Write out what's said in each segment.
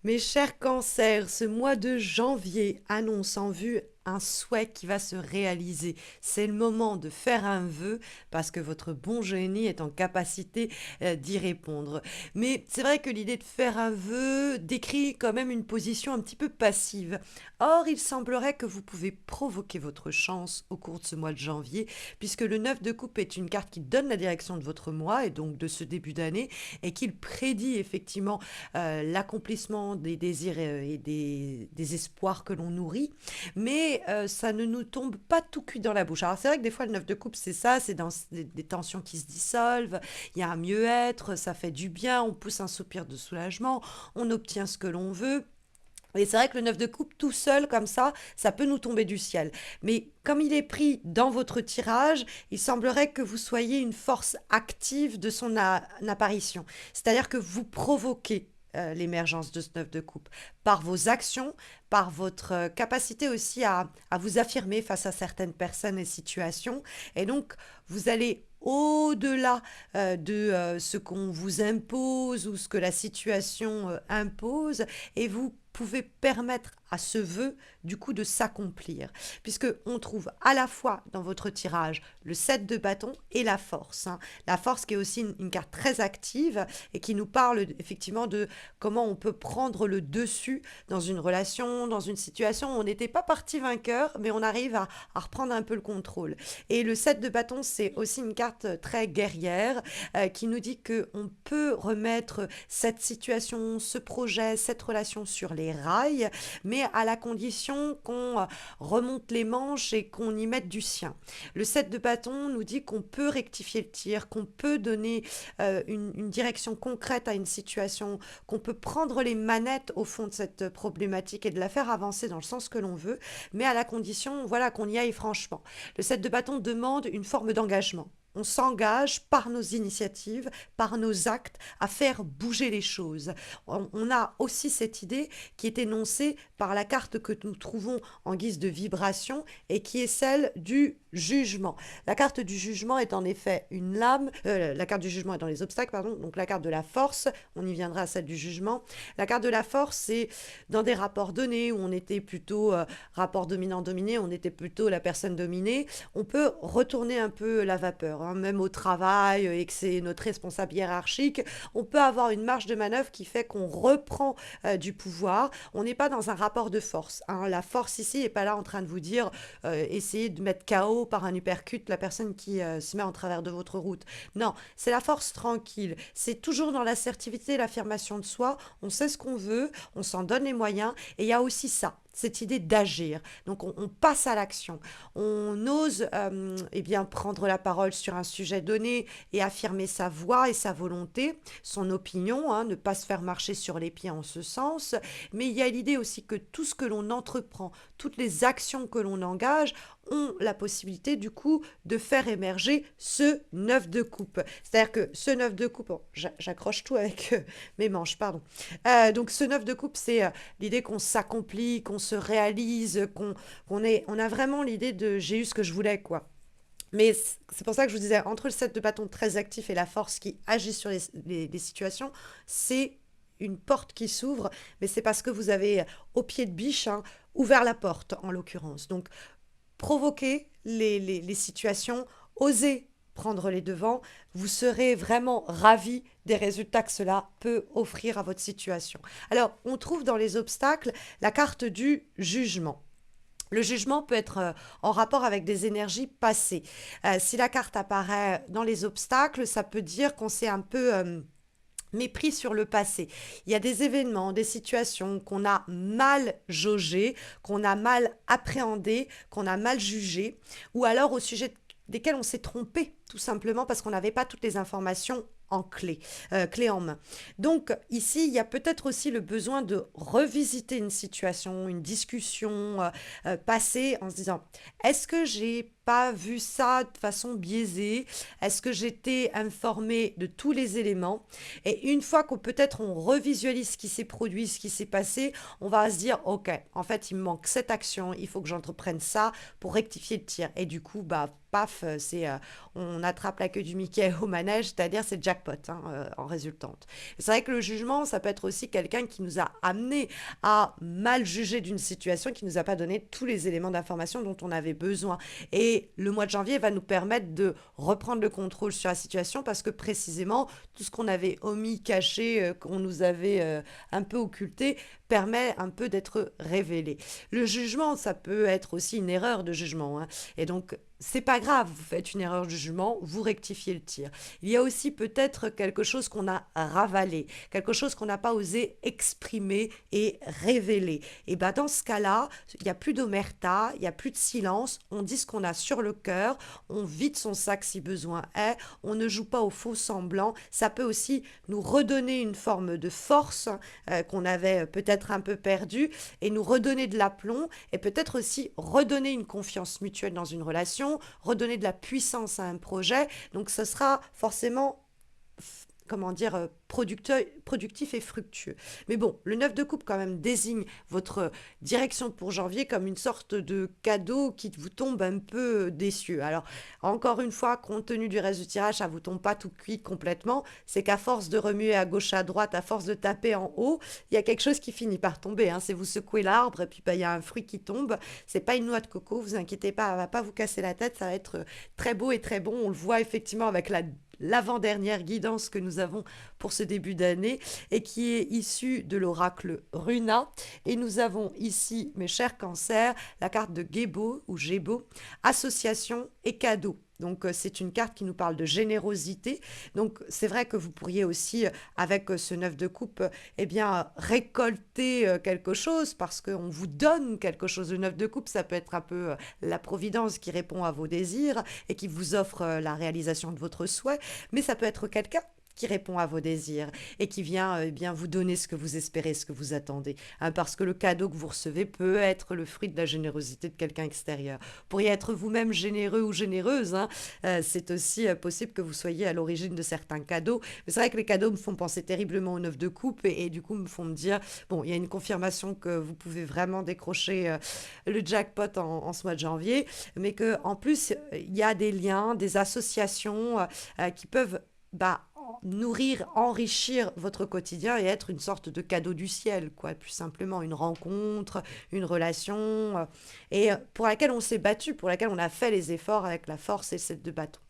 Mes chers cancers, ce mois de janvier annonce en vue un souhait qui va se réaliser. C'est le moment de faire un vœu parce que votre bon génie est en capacité d'y répondre. Mais c'est vrai que l'idée de faire un vœu décrit quand même une position un petit peu passive. Or, il semblerait que vous pouvez provoquer votre chance au cours de ce mois de janvier, puisque le 9 de coupe est une carte qui donne la direction de votre mois et donc de ce début d'année, et qu'il prédit effectivement l'accomplissement des désirs et des espoirs que l'on nourrit, mais ça ne nous tombe pas tout cuit dans la bouche. Alors c'est vrai que des fois le 9 de coupe c'est ça, c'est dans des tensions qui se dissolvent, il y a un mieux-être, ça fait du bien, on pousse un soupir de soulagement, on obtient ce que l'on veut. Et c'est vrai que le 9 de coupe tout seul comme ça peut nous tomber du ciel. Mais comme il est pris dans votre tirage, il semblerait que vous soyez une force active de son apparition. C'est-à-dire que vous provoquez l'émergence de ce 9 de coupe par vos actions, par votre capacité aussi à vous affirmer face à certaines personnes et situations. Et donc, vous allez au-delà de ce qu'on vous impose ou ce que la situation impose, et vous pouvez permettre à ce vœu du coup de s'accomplir, puisque on trouve à la fois dans votre tirage le 7 de bâton et la force, hein. La force qui est aussi une carte très active et qui nous parle effectivement de comment on peut prendre le dessus dans une relation, dans une situation où on n'était pas parti vainqueur, mais on arrive à reprendre un peu le contrôle. Et le 7 de bâton, c'est aussi une carte très guerrière qui nous dit qu'on peut remettre cette situation, ce projet, cette relation sur les rails, mais à la condition qu'on remonte les manches et qu'on y mette du sien. Le 7 de bâton nous dit qu'on peut rectifier le tir, qu'on peut donner une direction concrète à une situation, qu'on peut prendre les manettes au fond de cette problématique et de la faire avancer dans le sens que l'on veut, mais à la condition voilà, qu'on y aille franchement. Le 7 de bâton demande une forme d'engagement. On s'engage par nos initiatives, par nos actes, à faire bouger les choses. On a aussi cette idée qui est énoncée par la carte que nous trouvons en guise de vibration et qui est celle du jugement. La carte du jugement est en effet une lame. La carte du jugement est dans les obstacles, pardon. Donc la carte de la force, on y viendra à celle du jugement. La carte de la force, c'est dans des rapports donnés où on était plutôt rapport dominant-dominé, on était plutôt la personne dominée. On peut retourner un peu la vapeur, hein, même au travail et que c'est notre responsable hiérarchique. On peut avoir une marge de manœuvre qui fait qu'on reprend du pouvoir. On n'est pas dans un rapport de force, hein. La force ici n'est pas là en train de vous dire essayez de mettre KO par un uppercut la personne qui se met en travers de votre route. Non, c'est la force tranquille. C'est toujours dans l'assertivité et l'affirmation de soi. On sait ce qu'on veut, on s'en donne les moyens. Et il y a aussi ça, cette idée d'agir. Donc on passe à l'action. On ose eh bien, prendre la parole sur un sujet donné et affirmer sa voix et sa volonté, son opinion, hein, ne pas se faire marcher sur les pieds en ce sens. Mais il y a l'idée aussi que tout ce que l'on entreprend, toutes les actions que l'on engage, ont la possibilité du coup de faire émerger ce 9 de coupe. C'est-à-dire que ce 9 de coupe, bon, j'accroche tout avec mes manches, pardon. Donc ce 9 de coupe, c'est l'idée qu'on s'accomplit, qu'on se réalise, on a vraiment l'idée de j'ai eu ce que je voulais, quoi. Mais c'est pour ça que je vous disais, entre le 7 de bâton très actif et la force qui agit sur les situations, c'est une porte qui s'ouvre, mais c'est parce que vous avez, au pied de biche, hein, ouvert la porte, en l'occurrence. Donc, provoquer les situations, oser prendre les devants, vous serez vraiment ravi des résultats que cela peut offrir à votre situation. Alors, on trouve dans les obstacles la carte du jugement. Le jugement peut être en rapport avec des énergies passées. Si la carte apparaît dans les obstacles, ça peut dire qu'on s'est un peu mépris sur le passé. Il y a des événements, des situations qu'on a mal jaugées, qu'on a mal appréhendées, qu'on a mal jugées, ou alors au sujet desquels on s'est trompé, tout simplement parce qu'on n'avait pas toutes les informations en clé en main. Donc ici, il y a peut-être aussi le besoin de revisiter une situation, une discussion passée en se disant, est-ce que j'ai pas vu ça de façon biaisée? Est-ce que j'étais informée de tous les éléments? Et une fois qu'on peut-être on revisualise ce qui s'est produit, ce qui s'est passé, on va se dire, ok, en fait, il me manque cette action, il faut que j'entreprenne ça pour rectifier le tir. Et du coup, bah, paf, on attrape la queue du Mickey au manège, c'est-à-dire c'est jackpot. jackpot hein, en résultante. C'est vrai que le jugement, ça peut être aussi quelqu'un qui nous a amené à mal juger d'une situation, qui nous a pas donné tous les éléments d'information dont on avait besoin. Et le mois de janvier va nous permettre de reprendre le contrôle sur la situation parce que précisément, tout ce qu'on avait omis, caché, qu'on nous avait un peu occulté, permet un peu d'être révélé. Le jugement, ça peut être aussi une erreur de jugement, hein. Et donc, c'est pas grave, vous faites une erreur de jugement, vous rectifiez le tir. Il y a aussi peut-être quelque chose qu'on a ravalé, quelque chose qu'on n'a pas osé exprimer et révéler. Et ben dans ce cas-là, il n'y a plus d'omerta, il n'y a plus de silence, on dit ce qu'on a sur le cœur, on vide son sac si besoin est, on ne joue pas au faux semblant. Ça peut aussi nous redonner une forme de force qu'on avait peut-être un peu perdue et nous redonner de l'aplomb et peut-être aussi redonner une confiance mutuelle dans une relation, redonner de la puissance à un projet. Donc ce sera forcément comment dire, productif et fructueux. Mais bon, le 9 de coupe quand même désigne votre direction pour janvier comme une sorte de cadeau qui vous tombe un peu des cieux. Alors, encore une fois, compte tenu du reste du tirage, ça vous tombe pas tout cuit complètement. C'est qu'à force de remuer à gauche, à droite, à force de taper en haut, il y a quelque chose qui finit par tomber, hein. C'est vous secouez l'arbre et puis bah, il y a un fruit qui tombe. C'est pas une noix de coco, vous inquiétez pas, elle va pas vous casser la tête, ça va être très beau et très bon. On le voit effectivement avec l'avant-dernière guidance que nous avons pour ce début d'année et qui est issue de l'oracle Runa. Et nous avons ici, mes chers cancers, la carte de Gébo ou Gébo, association et cadeau. Donc c'est une carte qui nous parle de générosité. Donc c'est vrai que vous pourriez aussi, avec ce 9 de coupe, eh bien récolter quelque chose parce qu'on vous donne quelque chose. Le 9 de coupe, ça peut être un peu la providence qui répond à vos désirs et qui vous offre la réalisation de votre souhait. Mais ça peut être quelqu'un qui répond à vos désirs et qui vient eh bien vous donner ce que vous espérez, ce que vous attendez. Hein, parce que le cadeau que vous recevez peut être le fruit de la générosité de quelqu'un extérieur. Vous pourriez être vous-même généreux ou généreuse. Hein. C'est aussi possible que vous soyez à l'origine de certains cadeaux. Mais c'est vrai que les cadeaux me font penser terriblement au 9 de coupe et du coup me font me dire, bon, il y a une confirmation que vous pouvez vraiment décrocher le jackpot en ce mois de janvier, mais qu'en plus, il y a des liens, des associations qui peuvent bah, nourrir, enrichir votre quotidien et être une sorte de cadeau du ciel, quoi, plus simplement une rencontre, une relation, et pour laquelle on s'est battu, pour laquelle on a fait les efforts avec la force et le 7 de bâton.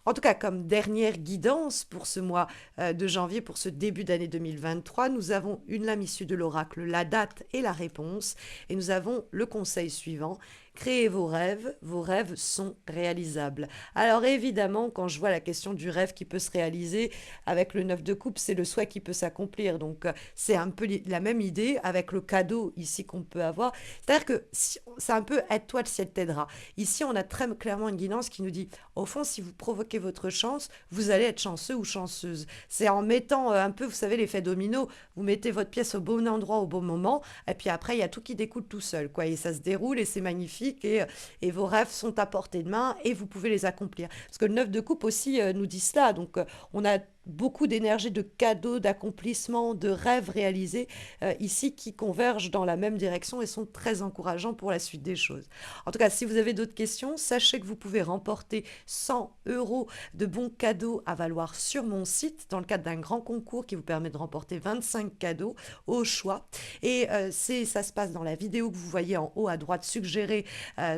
En tout cas, comme dernière guidance pour ce mois de janvier, pour ce début d'année 2023, nous avons une lame issue de l'oracle, la date et la réponse, et nous avons le conseil suivant. Créez vos rêves sont réalisables. Alors évidemment, quand je vois la question du rêve qui peut se réaliser, avec le 9 de coupe, c'est le souhait qui peut s'accomplir. Donc c'est un peu la même idée avec le cadeau ici qu'on peut avoir. C'est-à-dire que c'est un peu aide-toi, le ciel t'aidera. Ici, on a très clairement une guidance qui nous dit, au fond, si vous provoquez votre chance, vous allez être chanceux ou chanceuse. C'est en mettant un peu, vous savez, l'effet domino, vous mettez votre pièce au bon endroit au bon moment, et puis après, il y a tout qui découle tout seul, quoi. Et ça se déroule et c'est magnifique. Et vos rêves sont à portée de main et vous pouvez les accomplir. Parce que le 9 de coupe aussi nous dit cela. Donc on a beaucoup d'énergie, de cadeaux, d'accomplissements, de rêves réalisés ici qui convergent dans la même direction et sont très encourageants pour la suite des choses. En tout cas, si vous avez d'autres questions, sachez que vous pouvez remporter 100 € de bons cadeaux à valoir sur mon site dans le cadre d'un grand concours qui vous permet de remporter 25 cadeaux au choix. Et ça se passe dans la vidéo que vous voyez en haut à droite suggérée,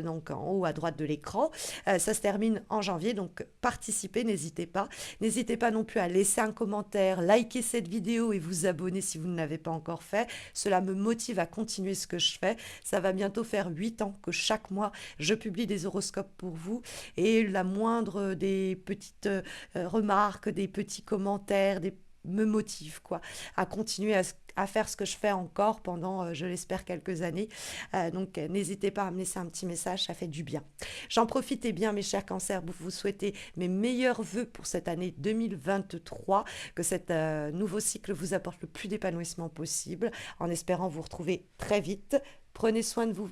donc en haut à droite de l'écran. Ça se termine en janvier, donc participez, n'hésitez pas. N'hésitez pas non plus à laisser un commentaire, liker cette vidéo et vous abonner si vous ne l'avez pas encore fait. Cela me motive à continuer ce que je fais. Ça va bientôt faire 8 ans que chaque mois, je publie des horoscopes pour vous. Et la moindre des petites remarques, des petits commentaires, me motive quoi, à continuer à faire ce que je fais encore pendant, je l'espère, quelques années. Donc, n'hésitez pas à me laisser un petit message, ça fait du bien. J'en profite, eh bien, mes chers cancers, pour vous souhaiter mes meilleurs vœux pour cette année 2023, que cet nouveau cycle vous apporte le plus d'épanouissement possible, en espérant vous retrouver très vite. Prenez soin de vous.